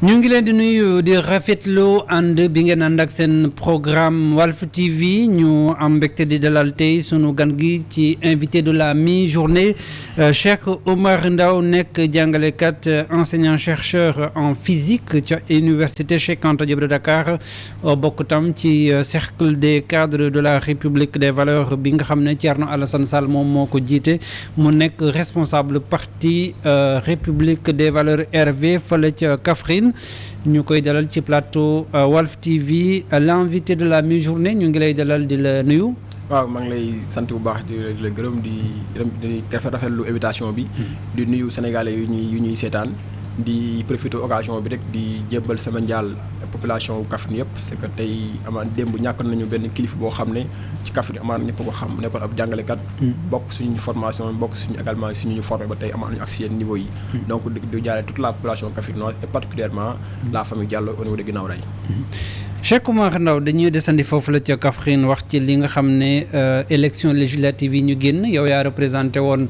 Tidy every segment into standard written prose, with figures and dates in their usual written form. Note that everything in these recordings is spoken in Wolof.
ñu ngi leen di nuyu di rafetlu ànd bi ngeen ànd ak seen programme Walf TV ñu am mbégte di dalal tey sunu gan gi ci invité de la mi-journée Cheikh Oumar Ndao nekk jàngalekat enseignant chercheur en physique ca université Cheikh Anta Diop de Dakar bokk tam ci cercle des cadres de la République des valeurs bi nga xam ne Thierno Alassane Sall moom moo ko jiite mu nekk responsable parti République des valeurs RV fële ca Kaffrine ñu koy dalal ci plateau Walf TV l'invité de la mi-journée ñu ngi lay dalal di la nuyu. waaw maa ngi lay sant bu baax di la gërëm di rafetlu invitation bi. di nuyu sénégalais yu ñuy seetaan di profiter occasion bi rek di jébbal sama njaal population Kaffrine yëpp c'est que tey amaan démb ñàkk nañu benn kilifa boo xam ne ci Kaffrine amaan ñëpp ko xam nekkoon ab jàngalekat. bokk suñu formation bokk suñu également suñu ñu formé ba tey amaan nañu ak si yenn niveau yi. donc di jaale toute la population kaffrinoise et particulièrement la famille Diallo au niveau de Guinaw Rail. Cheikh Oumar Ndao dañuy desandi foofu la ca Kaffrine wax ci li nga xam ne élection législative yi ñu génn yow yaa représenté woon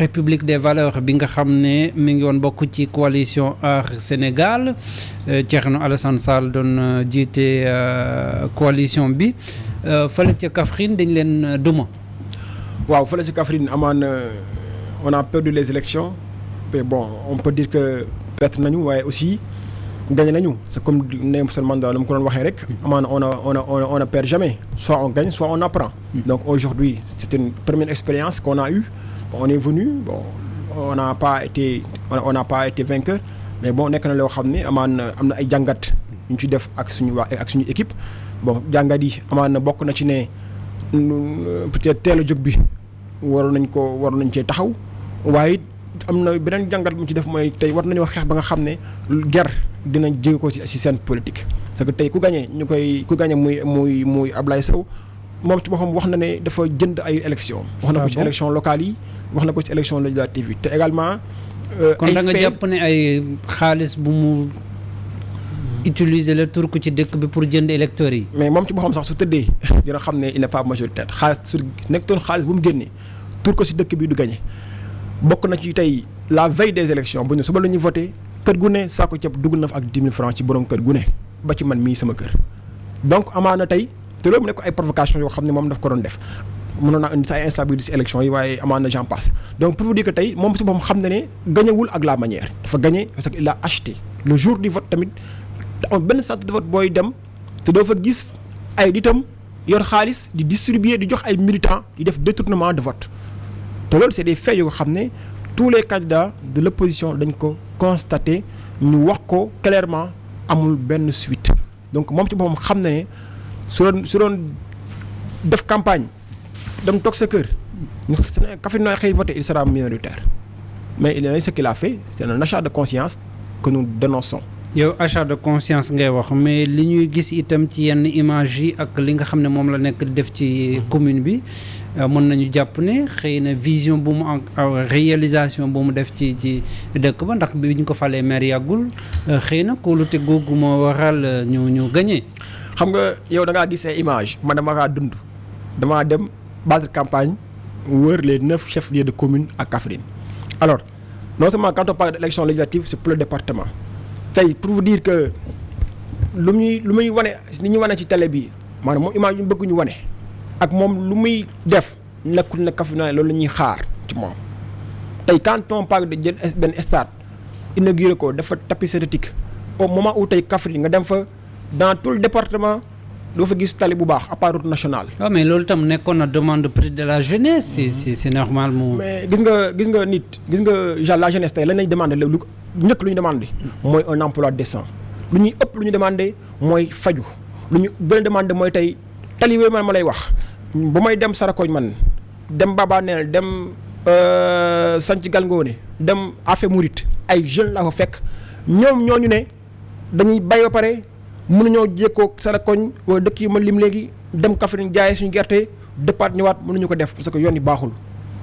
République des valeurs bi nga xam ne mi ngi woon bokk ci coalition Aar Sénégal Thierno Alassane Sall doon jiite coalition bi fële ca Kaffrine dañ leen duma. waaw fële ca Kaffrine amaan on a perdu les élections mais bon on peut dire que perte nañu waaye aussi. gagné nañu c'est comme Nelson Mandela mu ko doon waxee rek amaana on ne perd jamais soit on gagne soit on apprend donc aujourd'hui c'est une première expérience qu'on a eue on est venu bon on n'a pas été vainqueur mais bon nekk na loo xam ne am na ay jàngat ñu ci def ak suñu équipe bon jàngat yi amaana bokk na ci ne peut-être teel a jóg bi waroon nañ cee taxaw waaye am na beneen jàngat mu ci def mooy tey war nañoo xeex ba nga xam ne guerre dina jóge ko ci seen politique parce que tey ku gagné muy Ablaye Sow moom ci boppam wax na ne dafa jënd ay élection wax na ko ci élection locale yi wax na ko ci élection législative yi te également kon da nga jàpp ne ay xaalis bu mu utiliser la tur ko ci dëkk bi pour jënd électeurs yi mais moom ci boppam sax su tëddee dina xam ne il n'est pas majoritaire xaalis su nekkoon xaalis bu mu génnee tur ko ci dëkk bi du gagné bokk na ci tey la veille des élections bu ñu suba la ñuy voté kër gu ne saako ceeb dugg na fa ak 10 000 francs ci borom kër gu ne ba ci man mii sama kër donc amaana tey te loolu mu nekk ay provocation yoo xam ne moom daf ko doon def mënoon naa indi sa ay instabilité ci élection yi waaye amaana j'en passe donc pour vous dire que tey moom si boppam xam na ne gañewul ak la manière dafa gagné parce que il a acheté le jour du vote tamit am benn centre de vote booy dem te doo fa gis ay ditam yor xaalis di distribuer di jox ay militants di def détournement de vote te loolu c'est des faits yoo xam ne tous les candidats de l'opposition dañ ko constaté ñu wax ko clairement amul benn suite donc moom ci boppam xam na ne su doon def campagne dem toog sa kër ñu Kaffrine nooy xëy voté il sera minoritaire mais il est ce qu'il a fait c'est un achat de conscience que nous dénonçons. yow achat de conscience ngay wax mais li ñuy gis itam ci yenn image yi ak li nga xam ne moom la nekk di def ci commune bi mën nañu jàpp ne xëy na vision bu mu réalisation bu mu def ci dëkk ba ndax bi ñu ko falee maire yàggul xëy na kóolute googu moo waral ñu gagné. xam nga yow da ngaa gis ay image man dama kaa dund damaa dem battre campagne wër les 9 chefs-lieux de commune à Kaffrine alors non seulement quand on parle d'élection législative c'est pour le département. tey pour vous dire que lu muy wane li ñu wane ci télé bi maanaam moom image yu bëgg ñu wane ak moom lu muy def nekkul na Kaffrine loolu la ñuy xaar ci moom tey quand on parle de jël benn stade inauguré ko dafa tapis synthétique au moment où tey Kaffrine nga dem fa dans tout le département doo fa gis tali bu baax à part route nationale. waaw mais loolu tam nekkoon na demande prix de la jeunesse. c'est normal mu. mais gis nga la jeunesse tey lan lañ demandé lu njëkk lu ñu demandé mooy un emploi décent lu ñuy ëpp lu ñu demandé mooy faju lu ñu gën a demandé mooy tey tali yooyu man ma lay wax bu may dem Sarakoñ man dem Baba Neel dem Sanc Galngoone dem Affe Mouride ay jeunes laa fa fekk ñoom ñooñu ne dañuy bay ba pare mënuñoo jékkoog Sarakoñ wala dëkk yi ma lim léegi dem Kaffrine jaayee suñu gerte dëppaat ñëwaat mënuñu ko def parce que yoon yi baaxul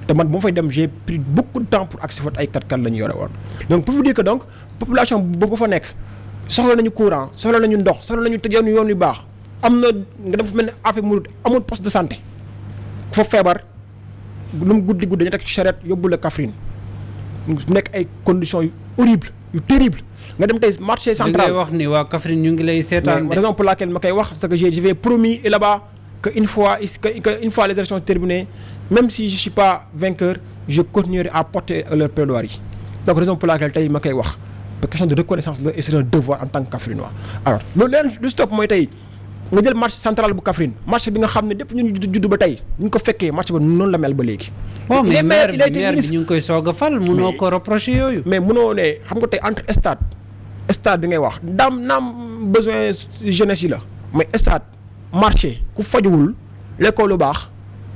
te man bu ma fay dem j'ai pris beaucoup de temps pour accès fa ay kat la ñu yore woon donc pour vous dire que donc population boobu fa nekk soxla nañu courant soxla nañu ndox soxla nañu tëj yoon yu baax am na nga dem fa mel ne Affe Mouride amul poste de santé ku fa feebar lu mu guddi dañu teg charrette yóbbu la Kaffrine nekk ay conditions yu horribles yu terrible nga dem tey marché central. li ngay wax ni waa Kaffrine ñu ngi lay seetaan. raison pour laquelle ma koy wax c'est que j'avais promis là-bas que une fois les élections terminées même si je suis pas vainqueur je continuerai à porter leur plaidoirie donc raison pour laquelle tey ma koy wax question de reconnaissance la et c'est un devoir en tant que Kaffrinois alors loolu leen lu stop mooy tey nga jël marché central bu Kaffrine marché bi nga xam ne depuis ñun judd ba tey ñu ko fekkee marché ba noonu la mel ba léegi. mais maire bi ñu ngi koy soog a fal mënoo ko reprocher yooyu. mais mënoo ne xam nga tey entre stade bi ngay wax naam besoin jeunesse yi la mais stade marché ku fajuwul l'école lu baax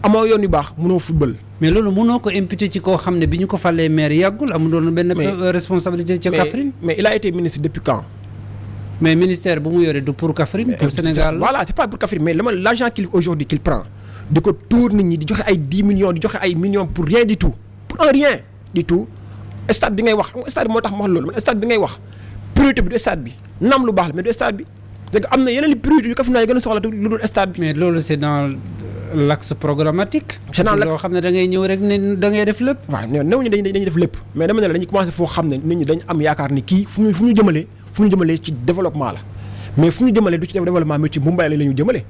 amoo yoon yu baax mënoo football. mais loolu mënoo ko imputer ci koo xam ne bi ñu ko falee maire yàggul amul doon benn responsabilité ca Kaffrine. mais il a été ministre depuis quand. mais ministère bu mu yore du pour Kaffrine pour Sénégal. voilà c'est pas pour Kaffrine mais l'argent qu'il prend di ko tuur nit ñi di joxe ay 10 millions di joxe ay millions pour rien du tout pour un rien du tout stade bi ngay wax stade bi moo tax ma wax loolu mais stade bi ngay wax priorité bi du stade bi naam lu baax la mais du stade bi dégg am na yeneen priorité yu Kaffrine gën a soxla lu dul stade bi. mais loolu c'est dans l'axe programmatique. c'est dans l'axe loo xam ne da ngay ñëw rek ne da ngay def lépp. waaw néew ñu dañuy def lépp mais dama ne la dañuy commencer foo xam ne nit ñi dañu am yaakaar ni kii fu ñu jëmalee ci développement la mais fu ñu jëmalee du ci développement mais ci Mumbai la ñu jëmale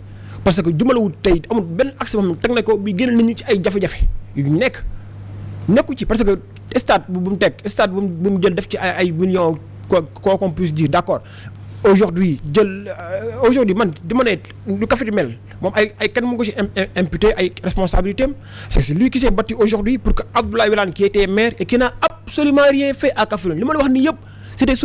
parce que jumalewul tey amul benn accès moom teg na ko bi génn nit ñi ci ay jafe-jafe yu nekku ci parce que stade bu mu teg stade bu mu jël def ci ay millions quoi qu'on puisse dire d'accord aujourd'hui man dama ne lu Kaffrine mel moom ay kenn mu ko ci imputé ay responsabilités am c'est lui qui s'est battu aujourd'hui pour que Abdoulaye Wilane qui était maire et qui n'a absolument rien fait à Kaffrine li ma la wax nii yëpp c'était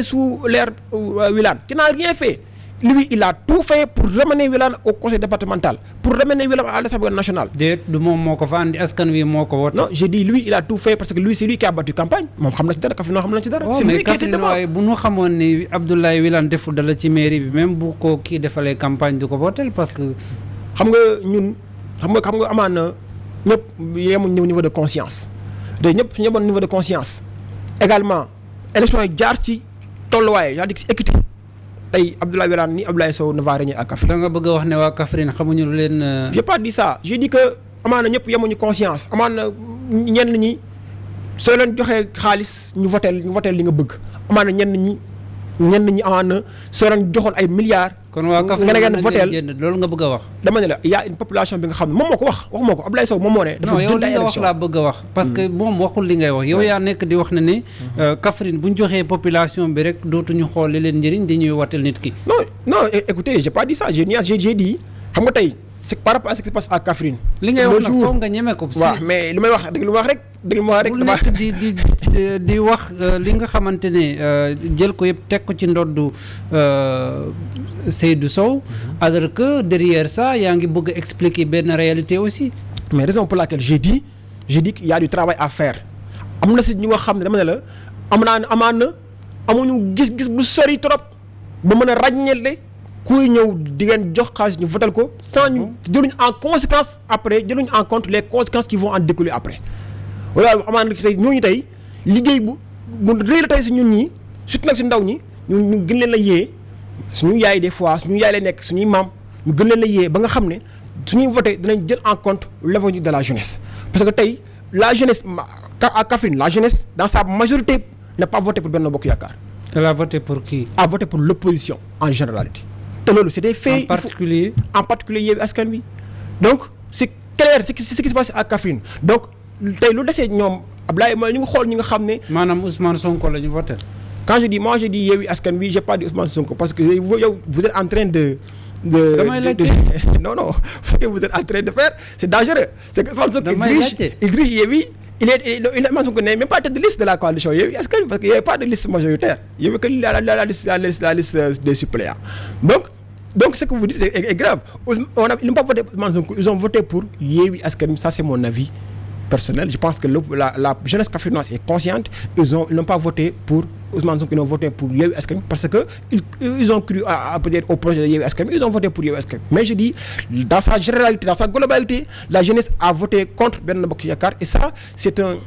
sous l'ère Wilane qui n'a rien fait. Lui, il a tout fait pour ramener Wilane au conseil départemental, pour ramener Wilane à l'Assemblée nationale. Du moom moo ko fa andi askan wi moo ko woote. Non, j'ai dit lui, il a tout fait parce que lui, c'est lui qui a battu campagne. moom xam na ci dara Kaffrine xam na ci dara. c'est lui qui était devant. waaye bu ñu xamoon ni Abdoulaye Wilane deful dala ci mairie bi même bu ko kii defalee campagne du ko votel parce que. xam nga ñun xam nga amaan na ñëpp yemuñ niveau de conscience te ñëpp yemoon niveau de conscience également élection yi jaar ci tolluwaay yaa di ci équité. tey Abdoulaye Wilane ni Abdoulaye Sow ne va régner à Kaffrine. da nga bëgg a wax ne waa Kaffrine xamuñu lu leen. j'ai pas dit ça j'ai dit que amaana ñëpp yemuñu conscience amaana ñenn ñi soo leen joxee xaalis ñu votel li nga bëgg amaana ñenn ñi amaana soo leen joxoon ay milliards. kon waa Kaffrine nga votel loolu nga bëgg a wax. dama ne la y a une population bi nga xam ne moom moo ko wax waxuma ko Abdoulaye Sow moom moo ne. dafa yow li nga wax laa bëgg a wax. parce que moom waxul li ngay wax yow yaa nekk di wax ne ni. Kaffrine bu ñu joxee population bi rek dootuñu xool li leen njëriñ di ñuy watel nit ki. non écoutez j'ai pas dit ça j'ai dit xam nga tey c'est par rapport à ce qui se passe à Kaffrine. li ngay wax nag foog nga ñeme ko. waaw mais li may wax dëgg lu ma wax rek. bu nekk di wax li nga xamante ne jël ko yëpp teg ko ci ndoddu Seydou Sow. alors que derrière ça yaa ngi bëgg a expliquer benn réalité aussi. mais raison pour laquelle j'ai dit qu'il y a du travail à faire am na si ñu nga xam ne dama ne la amaan na amuñu gis-gis bu sori trop ba mën a ràññeele kuy ñëw di ngeen jox xaalis ñu votal ko sans ñu jëluñ en conséquence après jëluñ en compte les conséquences qui vont en découler après. wala amaan na tey ñooñu tey liggéey bu rëy la tey si ñun ñi surtout nag si ndaw ñi ñu gën leen la yee suñu yaay des fois suñu yaay lay nekk suñuy maam ñu gën leen la yee ba nga xam ne suñuy voté dinañ jël en compte l'avenir de la jeunesse. parce que tey la jeunesse à Kaffrine la jeunesse dans sa majorité n'a pas voté pour Benno Bokk Yaakaar. Elle a voté pour qui? A voté pour l'opposition en généralité. te loolu c'est des faits. En particulier Yewwi Askan Wi donc c'est clair c'est ce qui se passe à Kaffrine donc tey lu desee ñoom Ablaye mooy ñu ngi xool ñi nga xam ne. maanaam Ousmane Sonko la ñu voté. quand je dis Yewwi Askan Wi j'ai pas dit Ousmane Sonko parce que yow vous êtes en train non ce que vous êtes en train de faire c'est dangereux. C'est que Ousmane Sonko il dirige Yewwi. Il est Sonko n'est même pas tête de liste de la coalition Yewwi Askan Wi parce qu'il n'y avait pas de liste majoritaire. Il y avait que la liste des suppléants. Donc ce que vous dites est grave. Ils n'ont pas voté pour Ousmane Sonko, ils ont voté pour Yewwi Askan Wi. Ça c'est mon avis personnel. Je pense que la jeunesse kaffrinoise est consciente. Ils n'ont pas voté pour Ousmane Sonko, ils ont voté pour Yewwi Askan Wi parce que ils ont cru peut-être au projet de Yewwi Askan Wi, ils ont voté pour Yewwi Askan Wi. Mais je dis, dans sa généralité, dans sa globalité, la jeunesse a voté contre Benno Bokk Yaakaar et ça, c'est un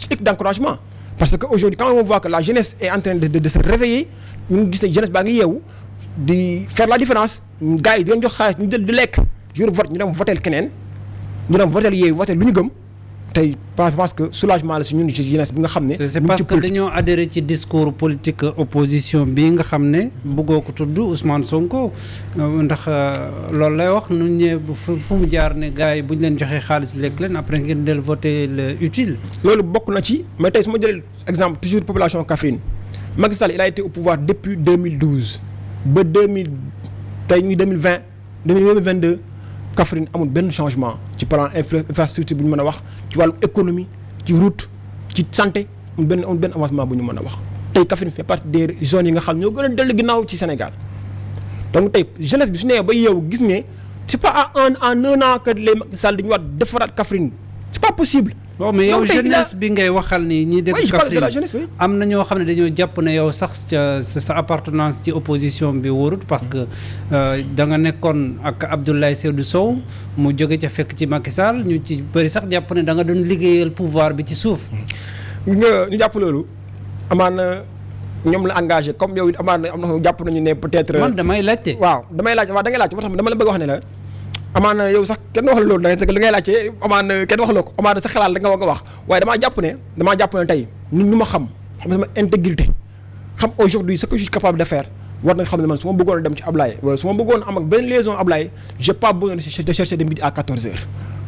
hic d'encouragement. Parce qu'aujourd'hui, quand on voit que la jeunesse est en train de se réveiller, ñu gis ne jeunesse baa ngi yeewu di faire la différence gars yi di leen jox xaalis ñu jël di lekk jour vote ñu dem votel keneen ñu dem votel Yewwi votel lu ñu gëm tey parce que soulagement la si ñun jeunesse bi nga xam ne. c'est parce que dañoo adhéré ci discours politique opposition bi nga xam ne bëggoo ko tudd Ousmane Sonko ndax loolu lay wax nu ñëwee fu mu jaar ne gars yi bu ñu leen joxee xaalis lekk leen après ngeen del voter le utile. loolu bokk na ci mais tey su ma jëlee exemple toujours population Kaffrine Macky Sall il a été au pouvoir depuis 2012 ba 2000 tey ñuy 2022. Kaffrine amul benn changement ci plan infrastructure bu ñu mën a wax ci wàllu économie ci route ci santé amul benn avancement bu ñu mën a wax tey Kaffrine fait partie des zones yi nga xam ñoo gën a dellu ginnaaw ci Sénégal donc tey jeunesse bi su nee ba yow gis ne c'est pas en un an que les Macky Sall dañu war defaraat Kaffrine c'est pas possible. bon mais yow jeunesse bi ngay waxal ni ñi dëkk Kaffrine am na ñoo xam ne dañoo jàpp ne yow sax sa appartenance ci opposition bi wóorut parce que da nga nekkoon ak Abdoulaye Seydou Sow mu jóge ca fekk ci Macky Sall ñu ci bëri sax jàpp ne da nga doon liggéeyal pouvoir bi ci suuf. ñu jàpp loolu amaana ñoom la engagé comme yow it amaana am na jàpp nañu ne peut-être. man damay laajte. waaw da ngay laajte moo tax dama la bëgg wax ne la. amaana yow sax kenn wax la loolu da ngay laajte amaana kenn wax la ko amaana sa xalaat da nga wax waaye damaa jàpp ne tey ñun ñu ma xam sama intégrité xam aujourd'hui ce que je suis capable de faire war na nga xam ne man su ma bëggoon a dem ci Ablaye wala su ma bëggoon am ak benn liaison Ablaye j'ai pas besoin de chercher de midi à 14h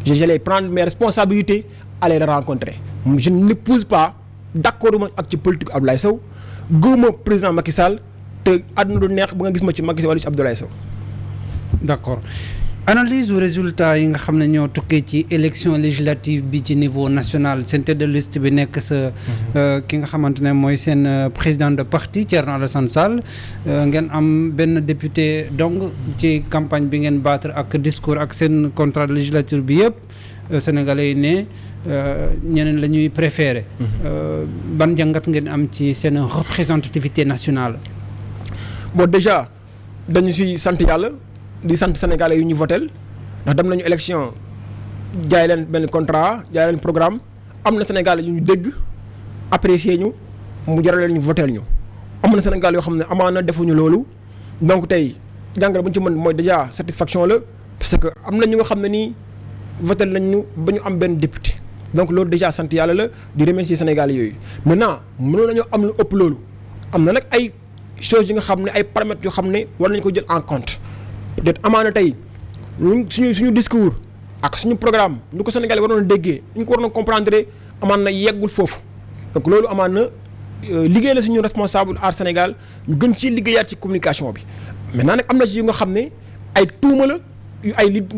j'allais prendre mes responsabilités aller le rencontrer je n'épouse pas d'accord ma ak ci politique Ablaye Sow gëwuma président Macky Sall te àdduna du neex ba nga gis ma ci Macky Sall wala ci Abdoulaye Sow. D'accord. Analyse ou résultat yi nga xam ne ñoo tukkee ci élection législative bi ci niveau national seen tête de liste bi nekk sa ki nga xamante ne mooy seen président de parti Thierno Alassane Sall ngeen am benn député donc ci campagne bi ngeen battre ak discours ak seen contrat de législature bi yëpp sénégalais yi ne ñeneen la ñuy préféré ban jàngat ngeen am ci seen représentativité nationale. Bon déjà dañu si sant yàlla di sant sénégalais yu ñu votel ndax dem nañu élection jaay leen benn contrat jaay leen programme am na sénégalais yu ñu dégg apprécier ñu mu jaral leen ñu votel ñu am na sénégalais yoo xam ne amaana defuñu loolu donc tey jàngale bu ñu ci mën mooy déjà satisfaction la parce que am na ñu nga xam ne nii votel nañ ñu ba ñu am benn député donc loolu déjà sant yàlla la di remercier sénégalais yooyu maintenant mënoon nañoo am lu ëpp loolu am na nag ay choses yi nga xam ne ay paramètres yoo xam ne war nañu ko jël en compte peut-être amaana tey ñun suñu discours ak suñu programme ñu ko Sénégalais waroon a déggee ñu ko waroon a comprendre amaan na yeggul foofu donc loolu amaan na liggéey la suñu responsable Aar Sénégal ñu gën ci liggéeyaat ci communication bi maintenant nag am na ci yu nga xam ne ay tuuma la yu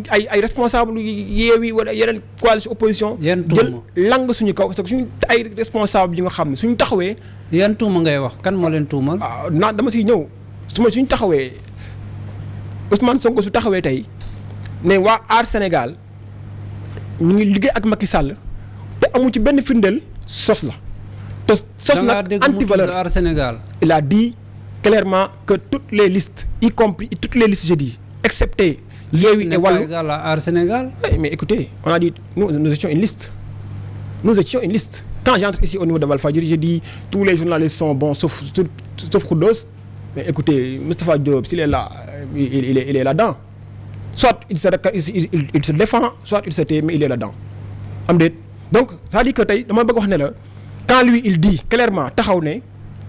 ay responsable Yewwi wala yeneen coalition opposition jël lang suñu kaw parce que suñu ay responsable yi nga xam ne suñu taxawee yan tuuma ngay wax kan moo leen tuumal naa dama siy ñëw suñu taxawee Ousmane Sonko su taxawee tey ne waa Aar Sénégal ñu ngi liggéey ak Macky Sall te amu ci benn firndeel sos la te sos nag anti-valeur Aar Sénégal il a dit clairement que toutes les listes y compris toutes les listes je dis excepté Yewwi et Wallu Aar Sénégal mais écoutez on a dit nous étions une liste quand j'entre ici au niveau de Walfadjri je dis tous les journalistes sont bons sauf Khoudoss mais écoutez Moustapha Diop s'il est là il est là-dedans soit il se défend soit il se tait mais il est là-dedans am déet donc c'est-à-dire que tey dama bëgg wax ne la quand lui il dit clairement taxaw ne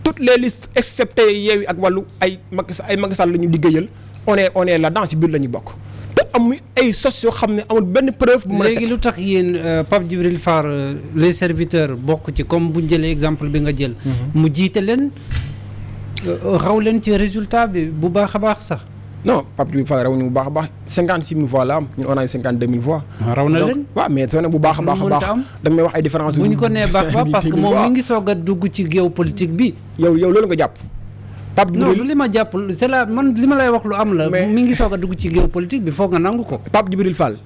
toutes les listes excepté Yewwi ak Wallu ay Macky Sall la ñu liggéeyal on est là-dedans si biir la ñu bokk te amuy ay sos yoo xam ne amul benn preuve bu mën a léegi lu tax yéen Pape Djibril Fall les serviteurs bokk ci comme bu ñu jëlee exemple bi nga jël mu jiite leen raw leen ci résultat bi bu baax a baax sax non Pape Djibril Fall raw ñu bu baax a baax 56 000 voix la am ñun on a 52 000 voix. raw na leen waaw mais soo ne bu baax a baax a baax da nga may wax ay différence bu ñu ko nee baax baax parce que moom mi ngi soog a dugg ci géopolitique bi. yow loolu nga jàpp. Pape Djibril non li ma jàpp c'est la man li ma lay wax lu am la. mi ngi soog a dugg ci géopolitique bi foog nga nangu ko. Pape Djibril Fall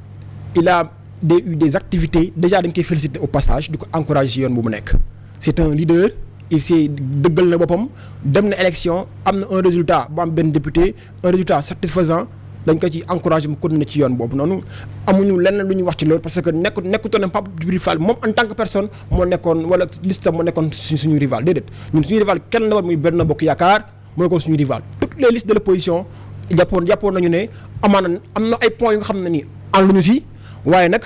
il a eu des activités déjà dañ koy féliciter au passage di ko encourager ci yoon bu mu nekk c'est un leader. il s'est dëggal na boppam dem na élection am na un résultat bu am benn député un résultat satisfaisant dañ ko ci encouragé mu continuer ci yoon boobu noonu amuñu lenn lu ñuy wax ci loolu parce que nekkutoon na Pape Djibril Fall moom en tant que personne moo nekkoon wala liste moo nekkoon suñu rival déedéet ñun suñu rival kenn la war muy Benno Bokk Yaakaar moo nekkoon suñu rival toutes les listes de l'opposition jàppoon nañu ne am na ay points yu nga xam ne nii ànduñu si waaye nag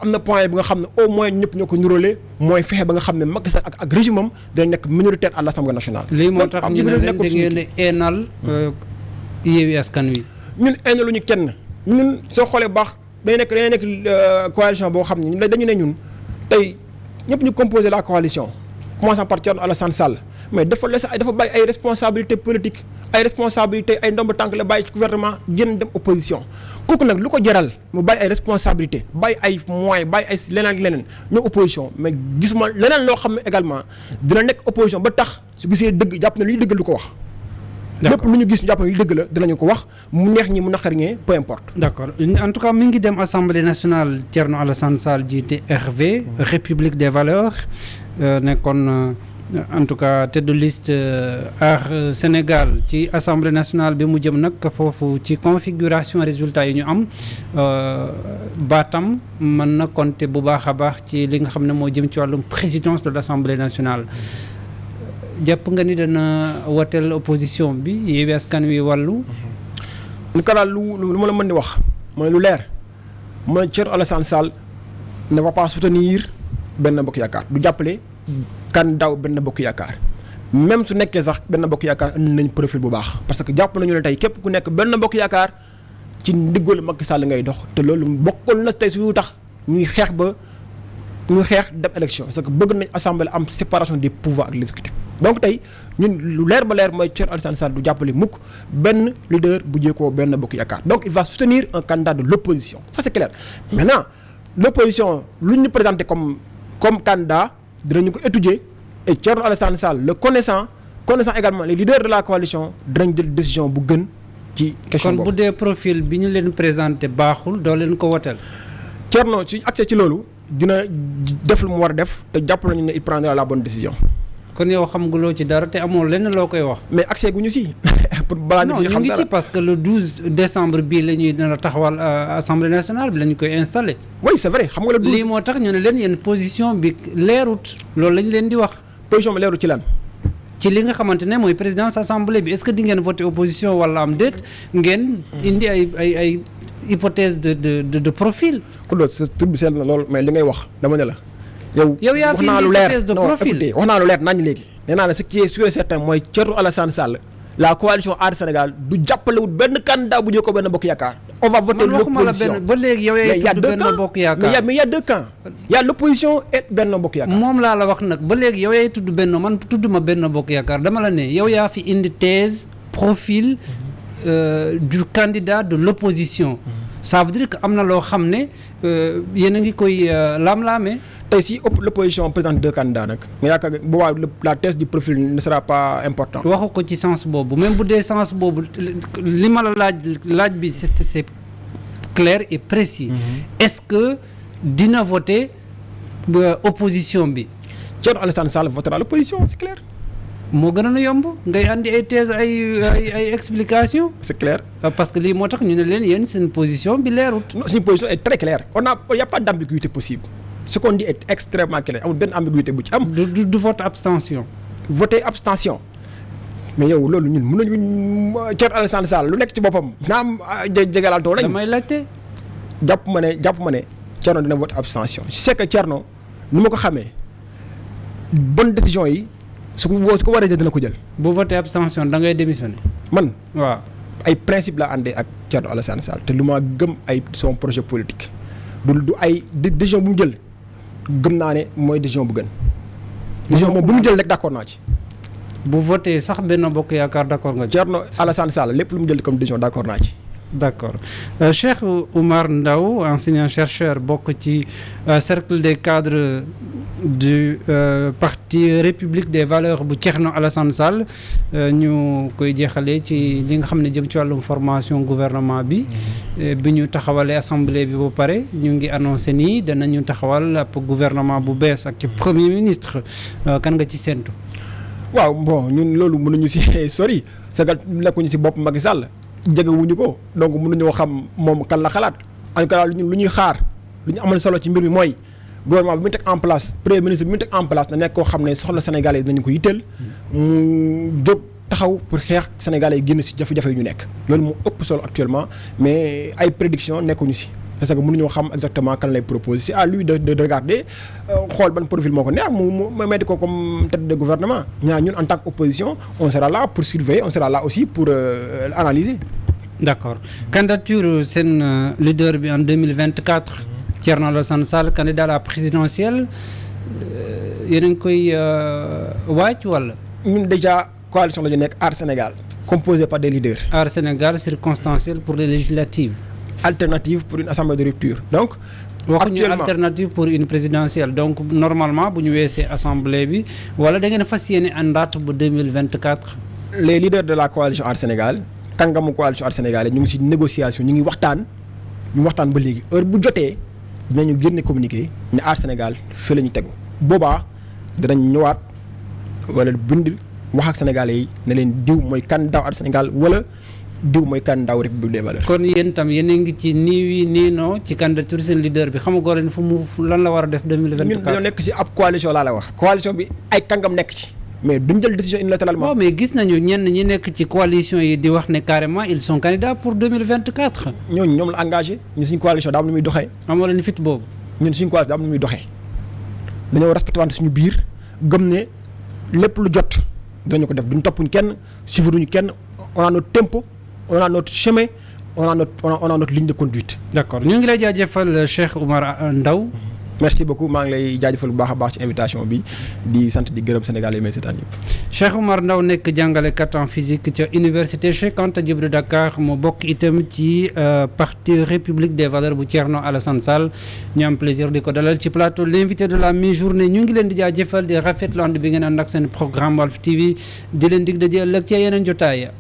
am na point bi nga xam ne au moins ñëpp ñoo ko nuróole mooy fexe ba nga xam ne Macky Sall ak régime am dina nekk minoritaire à l'Assemblée nationale. lii moo tax ñu ne leen da ngeen di eenal Yewwi Askan Wi. ñun eenalu ñu kenn ñun soo xoolee baax dañuy nekk coalition boo xam ne dañu ne ñun tey ñëpp ñu composé la coalition commençant par Thierno Alassane Sall mais dafa bàyyi ay responsabilités politiques ay responsabilités ay ndomb tànk la bàyyi ci gouvernement génn dem opposition kooku nag lu ko jaral mu bàyyi ay responsabilités bàyyi ay moyens bàyyi ay leneen ak leneen ñoo opposition mais gisuma leneen loo xam ne également dina nekk opposition ba tax su gisee dëgg jàpp na liy dëgg lu ko wax. lépp lu ñu gis ñu jàpp na liy dëgg la dinañu ko wax mu neex ñi mu naqar ñee peu importe. d'accord en tout cas mi ngi dem assemblée nationale Thierno Alassane Sall jiite RV. République des valeurs nekkoon. En tout cas tête de liste Aar Sénégal ci assemblée nationale bi mu jëm nag foofu ci configuration résultat yi ñu am baatam mën na compter bu baax a baax ci li nga xam ne moo jëm ci wàllum présidence de l'assemblée nationale. jàpp nga ni dana woteel opposition bi Yewwi Askan Wi wàllu. ni ko daal lu ma la mën di wax mooy lu leer mooy Thierno Alassane Sall ne va pas soutenir Benno Bokk Yaakaar du jàppale. candidat Benno Bokk Yaakaar même su nekkee sax Benno Bokk Yaakaar indi nañ profil bu baax parce que jàpp nañu ne tey képp ku nekk Benno Bokk Yaakaar ci ndiggalu Macky Sall ngay dox te loolu bokkul na tey su tax ñuy xeex dem élection parce que bëgg nañ assemblée am séparation des pouvoirs ak l'exécutif donc tey ñun lu leer ba leer mooy Thierno Alassane Sall du jàppale mukk benn leader bu jéekoo Benno Bokk Yaakaar donc il va soutenir un candidat de l'opposition ça c'est clair maintenant l'opposition lu ñu présenté comme candidat dinañu ko étudier et Thierno Alassane Sall le connaissant également les leaders de la coalition dinañ jël décision bu gën ci question boobu. kon bu dee profil bi ñu leen présenté baaxul doo leen ko woteel. Thierno suñu accès ci loolu dina def lu mu war a def te jàpp nañu ne il prendra la bonne décision. kon yow xam nga loo ci dara te amoo lenn loo koy wax. mais accès gu ñu si. pour balaa ñu ci xam dara non ñu ngi ci parce que le 12 décembre bii la ñuy dina taxawal assemblée nationale bi la ñu koy installé. oui c'est vrai xam nga le 12 lii moo tax ñu ne leen yéen position bi leerut loolu lañ leen di wax. position bi leerut ci lan. ci li nga xamante ne mooy présidence assemblée bi est-ce que di ngeen voter opposition wala am déet ngeen indi ay hypothèse de profil. ku doon sa tur bi seetlu na loolu mais li ngay wax dama ne la. yow yaa fi indi hypothèse de profil wax naa lu leer nañ léegi. nee naa la ce qui est sûr et certain mooy Thierno Alassane Sall la coalition Aar Sénégal du jàppalewut benn candidat bu ñu ko Benno Bokk Yaakaar. on va voter l'opposition ba léegi yow yaay tudd Benno Bokk Yaakaar mais il y a deux camps. il y a l'opposition et Benno Bokk Yaakaar. moom laa la wax nag ba léegi yow yaay tudd Benno man tudd ma Benno Bokk Yaakaar dama la ne yow yaa fi indi thèse profil du candidat de l'opposition. ça veut dire que am na loo xam ne yéen a ngi koy laam-laamee. tey si l'opposition présente deux candidats nag nga yaakaar boobaa la thèse du profil ne sera pas important. waxu ko ci sens boobu même bu dee sens boobu li ma la laaj bi c'est clair et précis. Est-ce que dina voter opposition bi. Thierno Alassane Sall votera l'opposition c'est clair. moo gën a yomb ngay andi ay thèse ay explication c'est clair. parce que lii moo tax ñu ne leen yéen seen position bi leerut. non suñu position est très claire il y a pas d'ambiguïté possible. ce qu'on dit est extrêmement clair amul benn ambiguïté bu ci am. du vote abstention. voter abstention mais yow loolu ñun mën nañu Thierno Alassane Sall lu nekk ci boppam naam jegalantoo nañ. damay laajte. jàpp ma ne Thierno dina voter abstention je sais que Thierno nu ma ko xamee bonne décision yi su ko waree jël dina ko jël. bu voter abstention da ngay démissionner. man waaw ay principe la àndee ak Thierno Alassane Sall te lu ma gëm ay son projet politique du ay décision bu mu jël. gëm naa ne mooy décision bu gën. décision moom bu mu jël rek d'accord naa ci. bu voté sax Benno Bokk Yaakaar d'accord nga ci. Thierno Alassane Sall lépp lu mu jël comme décision d'accord naa ci. d'accord Cheikh Oumar Ndao enseignant chercheur bokk ci cercle des cadres du parti République des valeurs bu Thierno Alassane Sall ñu koy jeexalee ci li nga xam ne jëm ci wàllum formation gouvernement bi. bi ñu taxawalee assemblée bi ba pare ñu ngi annoncé nii danañu taxawal ab gouvernement bu bees ak ci premier ministre kan nga ci séntu. waaw bon ñun loolu mënuñu ci sori sagal nekkuñu ci bopp Macky Sall. jegewuñu ko donc mënuñoo xam moom kan la xalaat en tout cas ñun lu ñuy xaar lu ñu amal solo ci mbir mi mooy gouvernement bi mu teg en place premier ministre bi mu teg en place na nekk koo xam ne soxla Sénégalais yi dinañu ko yitteel mu jóg taxaw pour xeex Sénégalais yi génn ci jafe-jafe yu ñu nekk loolu moo ëpp solo actuellement mais ay prédiction nekkuñu ci. parce que mënuñoo xam exactement kan lay proposer c'est à lui de regarder xool ban profil moo ko neex mu mettre ko comme tête de gouvernement ñun en tant qu'opposition on sera là pour surveiller on sera là aussi pour analyser. D'accord candidature seen leader bi en 2024 Thierno Alassane Sall candidat à la présidentielle yéen a ngi koy waaj wala. ñun déjà coalition la ñu nekk Aar Sénégal composé par des leaders. Aar Sénégal circonstanciel pour les législatives. Alternative pour une assemblée de rupture donc. waxuñu alternative pour une présidentielle donc normalement bu ñu weesee assemblée bi wala da ngeen fas yéene àndaat bu 2024. les leaders de la coalition Aar Sénégal kàngamu coalition Aar Sénégal ñu ngi ci négociation ñu ngi waxtaan ba léegi heure bu jotee dinañu génne communiqué ne Aar Sénégal fii la ñu tegu boobaa dinañ ñëwaat wala bind wax ak sénégalais yi ne leen diw mooy candidat Aar Sénégal wala. diw mooy candidat wu République des valeurs. kon yéen tam yéen a ngi ci nii wii nii non ci candidature seen leader bi xamagoo leen fu mu lan la war a def 2024. ñun dañoo nekk ci ab coalition laa la wax. coalition bi ay kàngam nekk ci. mais duñ jël décision unilatéralement. waaw mais gis nañu ñenn ñi nekk ci coalition yi di wax ne carrément ils sont candidats pour 2024. ñoom la engagé ñun suñu coalition daa am nu muy doxee. amoo leen fit boobu. ñun suñu coalition daa am nu muy doxee dañoo respecté wante suñu biir gëm ne lépp lu jot dañu ko def duñ toppuñ kenn suivre duñu kenn on a notre tempo. on a notre chemin on a notre ligne de conduite. d'accord ñu ngi lay jaajëfal Cheikh Oumar Ndao. merci beaucoup maa ngi lay jaajëfal bu baax a baax ci invitation bi di sant di gërëm Sénégal yi may seetaan yëpp. Cheikh Oumar Ndao nekk jàngalekat en physique ca université Cheikh Anta Diop de Dakar mu bokk itam ci parti République des valeurs bu Thierno Alassane Sall ñu am plaisir di ko dalal ci plateau l'invité de la mi-journée ñu ngi leen di jaajëfal di rafetlu ànd bi ngeen ànd ak seen programme Walf TV di leen dig daje ëllëg ca yeneen jotaay.